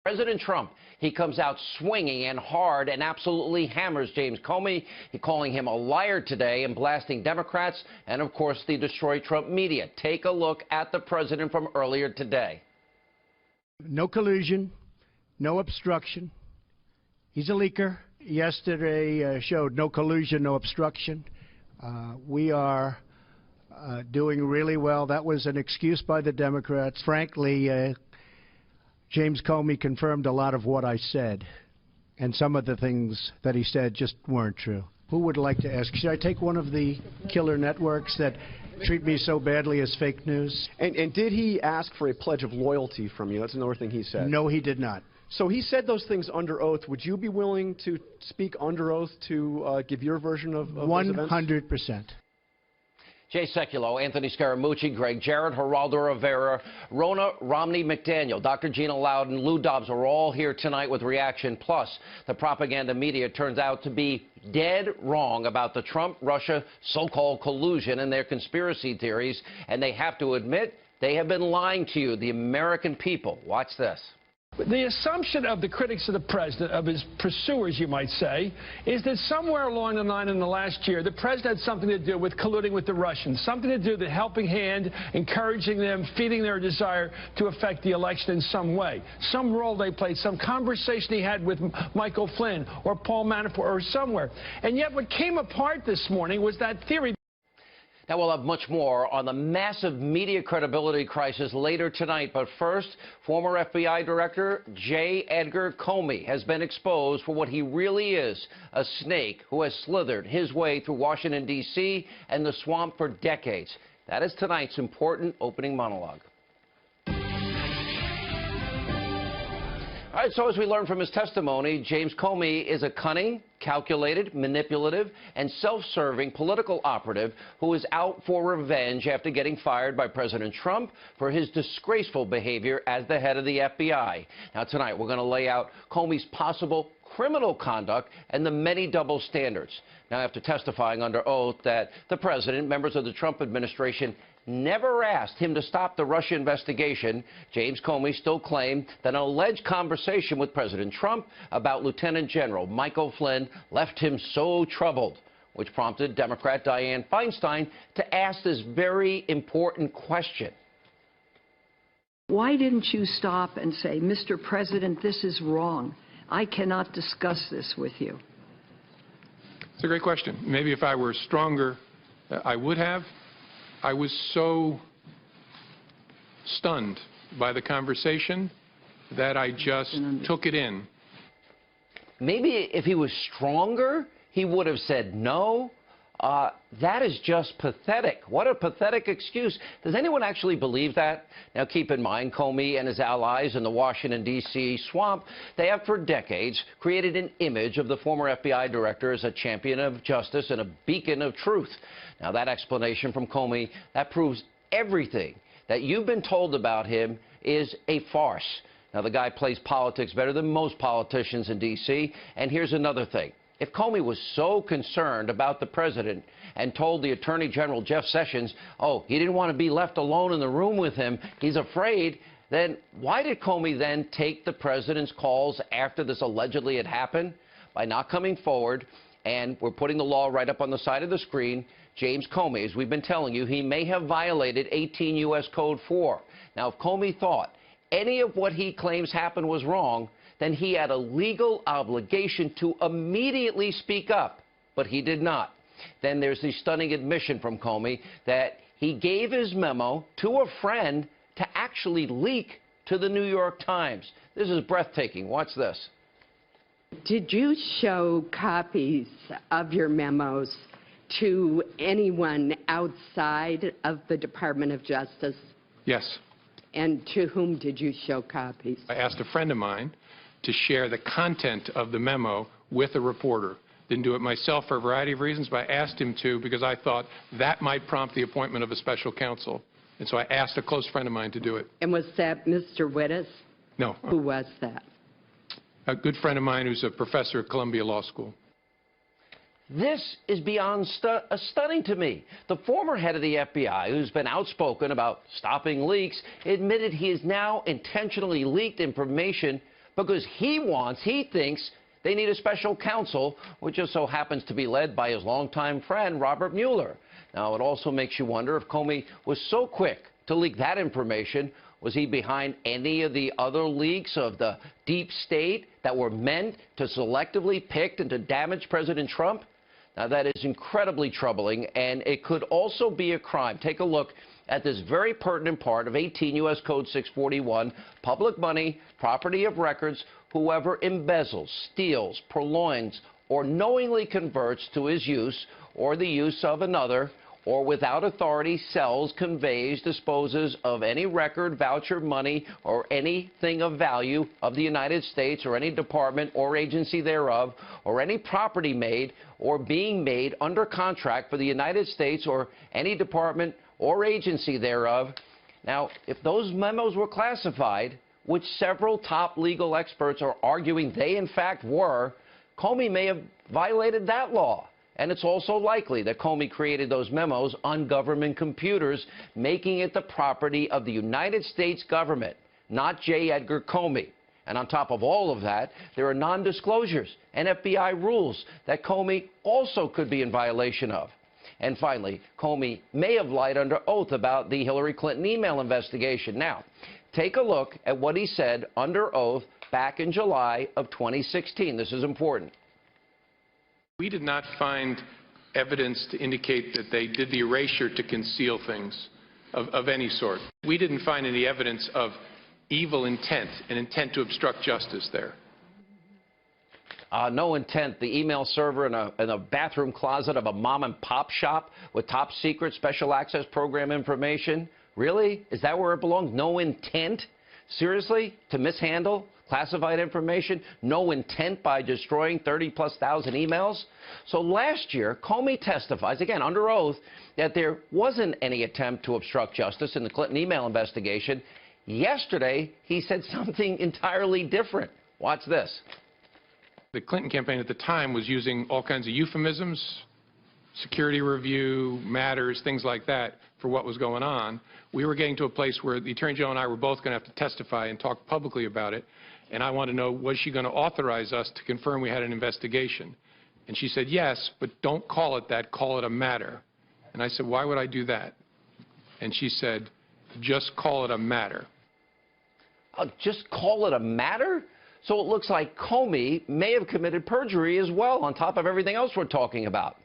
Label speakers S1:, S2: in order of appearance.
S1: President Trump, he comes out swinging and hard and absolutely hammers James Comey, calling him a liar today and blasting Democrats and, of course, the Destroy Trump media. Take a look at the president from earlier today.
S2: No collusion, no obstruction. He's a leaker. Yesterday showed no collusion, no obstruction. We are doing really well. That was an excuse by the Democrats. Frankly, James Comey confirmed a lot of what I said, and some of the things that he said just weren't true. Who would like to ask? Should I take one of the killer networks that treat me so badly as fake news?
S3: And did he ask for a pledge of loyalty from you? That's another thing he said.
S2: No, he did not.
S3: So he said those things under oath. Would you be willing to speak under oath to give your version of those events?
S2: 100%.
S1: Jay Sekulow, Anthony Scaramucci, Greg Jarrett, Geraldo Rivera, Rona Romney McDaniel, Dr. Gina Loudon, Lou Dobbs are all here tonight with reaction. Plus, the propaganda media turns out to be dead wrong about the Trump-Russia so-called collusion and their conspiracy theories. And they have to admit they have been lying to you, the American people. Watch this.
S4: The assumption of the critics of the president, of his pursuers, you might say, is that somewhere along the line in the last year, the president had something to do with colluding with the Russians, something to do with the helping hand, encouraging them, feeding their desire to affect the election in some way. Some role they played, some conversation he had with Michael Flynn or Paul Manafort or somewhere. And yet what came apart this morning was that theory.
S1: Now, we'll have much more on the massive media credibility crisis later tonight. But first, former FBI Director J. Edgar Comey has been exposed for what he really is, a snake who has slithered his way through Washington, D.C. and the swamp for decades. That is tonight's important opening monologue. All right, so as we learned from his testimony, James Comey is a cunning, calculated, manipulative, and self-serving political operative who is out for revenge after getting fired by President Trump for his disgraceful behavior as the head of the FBI. Now, tonight, we're going to lay out Comey's possible criminal conduct and the many double standards. Now, after testifying under oath that the president, members of the Trump administration, never asked him to stop the Russia investigation, James Comey still claimed that an alleged conversation with President Trump about Lieutenant General Michael Flynn left him so troubled, which prompted Democrat Dianne Feinstein to ask this very important question.
S5: Why didn't you stop and say, Mr. President, this is wrong. I cannot discuss this with you?
S6: It's a great question. Maybe if I were stronger, I would have. I was so stunned by the conversation that I just took it in.
S1: Maybe if he was stronger, he would have said no. That is just pathetic. What a pathetic excuse. Does anyone actually believe that? Now, keep in mind, Comey and his allies in the Washington, D.C. swamp, they have for decades created an image of the former FBI director as a champion of justice and a beacon of truth. Now, that explanation from Comey, that proves everything that you've been told about him is a farce. Now, the guy plays politics better than most politicians in D.C. And here's another thing. If Comey was so concerned about the president and told the Attorney General, Jeff Sessions, oh, he didn't want to be left alone in the room with him, he's afraid, then why did Comey then take the president's calls after this allegedly had happened? By not coming forward, and we're putting the law right up on the side of the screen, James Comey, as we've been telling you, he may have violated 18 U.S. Code 4. Now, if Comey thought any of what he claims happened was wrong, then he had a legal obligation to immediately speak up, but he did not. Then there's the stunning admission from Comey that he gave his memo to a friend to actually leak to the New York Times. This is breathtaking. Watch this.
S7: Did you show copies of your memos to anyone outside of the Department of Justice?
S6: Yes.
S7: And to whom did you show copies?
S6: I asked a friend of mine to share the content of the memo with a reporter. Didn't do it myself for a variety of reasons, but I asked him to because I thought that might prompt the appointment of a special counsel. And so I asked a close friend of mine to do it.
S7: And was that Mr. Wittes?
S6: No.
S7: Who was that?
S6: A good friend of mine who's a professor at Columbia Law School.
S1: This is beyond stunning to me. The former head of the FBI, who's been outspoken about stopping leaks, admitted he has now intentionally leaked information because he thinks they need a special counsel, which just so happens to be led by his longtime friend, Robert Mueller. Now, it also makes you wonder if Comey was so quick to leak that information, was he behind any of the other leaks of the deep state that were meant to selectively pick and to damage President Trump? Now, that is incredibly troubling, and it could also be a crime. Take a look at this very pertinent part of 18 U.S. Code 641, public money, property of records, whoever embezzles, steals, purloins, or knowingly converts to his use or the use of another, or without authority sells, conveys, disposes of any record, voucher, money, or anything of value of the United States or any department or agency thereof, or any property made or being made under contract for the United States or any department or agency thereof. Now, if those memos were classified, which several top legal experts are arguing they in fact were, Comey may have violated that law. And it's also likely that Comey created those memos on government computers, making it the property of the United States government, not J. Edgar Comey. And on top of all of that, there are non-disclosures and FBI rules that Comey also could be in violation of. And finally, Comey may have lied under oath about the Hillary Clinton email investigation. Now, take a look at what he said under oath back in July of 2016. This is important.
S6: We did not find evidence to indicate that they did the erasure to conceal things of any sort. We didn't find any evidence of evil intent, an intent to obstruct justice there.
S1: No intent. The email server in a bathroom closet of a mom-and-pop shop with top-secret special access program information. Really? Is that where it belongs? No intent? Seriously? To mishandle classified information? No intent by destroying 30-plus thousand emails? So last year, Comey testifies, again, under oath, that there wasn't any attempt to obstruct justice in the Clinton email investigation. Yesterday, he said something entirely different. Watch this.
S6: The Clinton campaign at the time was using all kinds of euphemisms, security review, matters, things like that, for what was going on. We were getting to a place where the Attorney General and I were both going to have to testify and talk publicly about it. And I want to know, was she going to authorize us to confirm we had an investigation? And she said, yes, but don't call it that, call it a matter. And I said, why would I do that? And she said, just call it a matter.
S1: Just call it a matter? So it looks like Comey may have committed perjury as well, on top of everything else we're talking about.